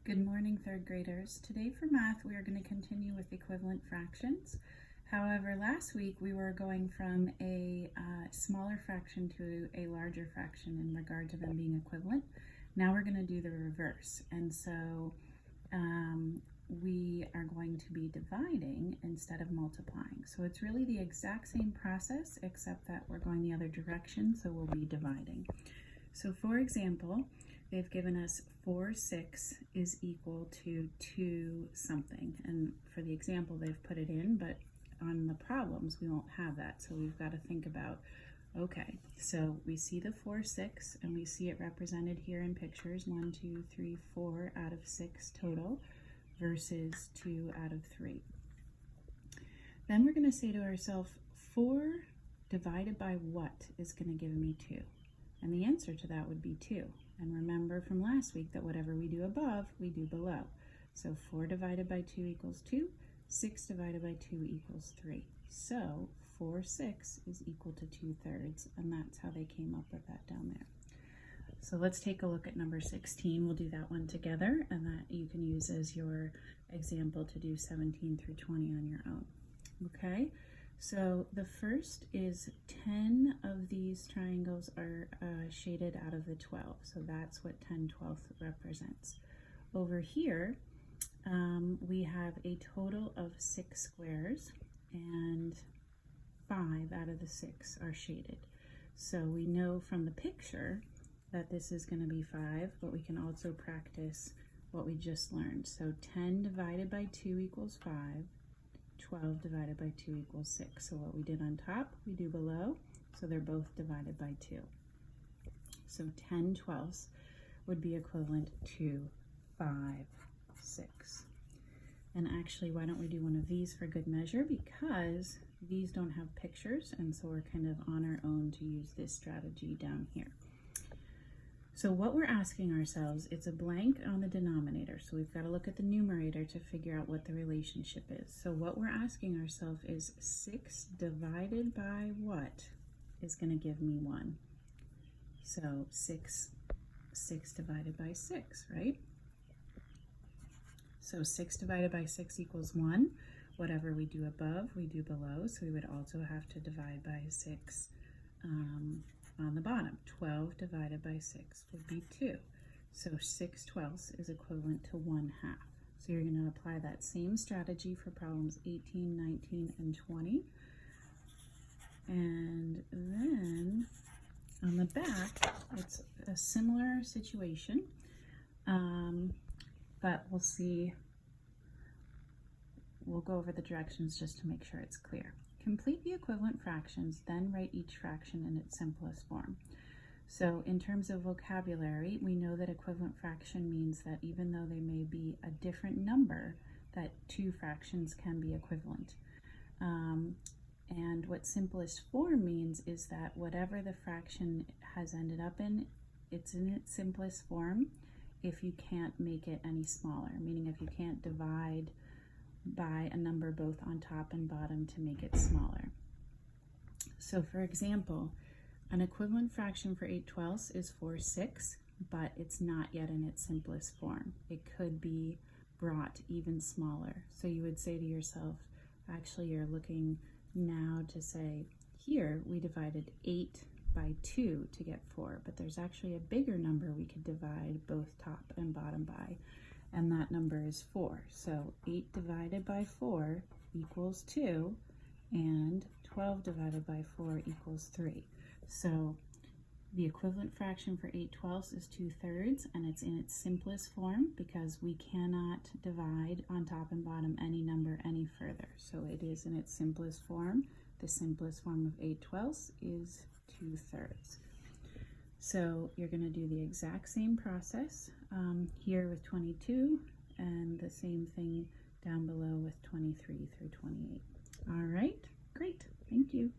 Good morning, third graders. Today for math, we are going to continue with equivalent fractions. However, last week we were going from a smaller fraction to a larger fraction in regard to them being equivalent. Now we're going to do the reverse. And so we are going to be dividing instead of multiplying. So it's really the exact same process, except that we're going the other direction, so we'll be dividing. So for example, they've given us 4/6 is equal to 2 something. And for the example, they've put it in, but on the problems, we won't have that. So we've got to think about, okay, so we see the 4/6 and we see it represented here in pictures, 1, 2, 3, 4 out of 6 total versus 2 out of 3. Then we're going to say to ourselves, 4 divided by what is going to give me 2? And the answer to that would be 2. And remember from last week that whatever we do above, we do below. So 4 divided by 2 equals 2. 6 divided by 2 equals 3. So 4/6 is equal to 2/3, and that's how they came up with that down there. So let's take a look at number 16. We'll do that one together, and that you can use as your example to do 17 through 20 on your own. Okay, so the first is 10 of these triangles are shaded out of the 12. So that's what 10/12 represents. Over here, we have a total of 6 squares, and 5 out of the 6 are shaded. So we know from the picture that this is going to be 5, but we can also practice what we just learned. So 10 divided by 2 equals 5. 12 divided by 2 equals 6. So what we did on top, we do below. So they're both divided by 2. So 10/12 would be equivalent to 5/6. And actually, why don't we do one of these for good measure? Because these don't have pictures, and so we're kind of on our own to use this strategy down here. So what we're asking ourselves, it's a blank on the denominator, so we've got to look at the numerator to figure out what the relationship is. So what we're asking ourselves is 6 divided by what is going to give me 1? So 6 divided by 6, right? So 6 divided by 6 equals 1. Whatever we do above, we do below, so we would also have to divide by 6 on the bottom. 12 divided by 6 would be 2. So 6/12 is equivalent to 1/2. So you're going to apply that same strategy for problems 18, 19, and 20. And then on the back, it's a similar situation, but we'll go over the directions just to make sure it's clear. Complete the equivalent fractions, then write each fraction in its simplest form. So in terms of vocabulary, we know that equivalent fraction means that even though they may be a different number, that 2 fractions can be equivalent. And what simplest form means is that whatever the fraction has ended up in, it's in its simplest form if you can't make it any smaller, meaning if you can't divide by a number both on top and bottom to make it smaller. So for example, an equivalent fraction for 8/12 is 4/6, but it's not yet in its simplest form. It could be brought even smaller. So you would say to yourself, actually you're looking now to say, here we divided 8 by 2 to get 4, but there's actually a bigger number we could divide both top and bottom by, and that number is 4. So 8 divided by 4 equals 2, and 12 divided by 4 equals 3. So the equivalent fraction for 8/12 is 2/3, and it's in its simplest form because we cannot divide on top and bottom any number any further. So it is in its simplest form. The simplest form of 8/12 is 2/3. So you're going to do the exact same process here with 22, and the same thing down below with 23 through 28. All right, great. Thank you.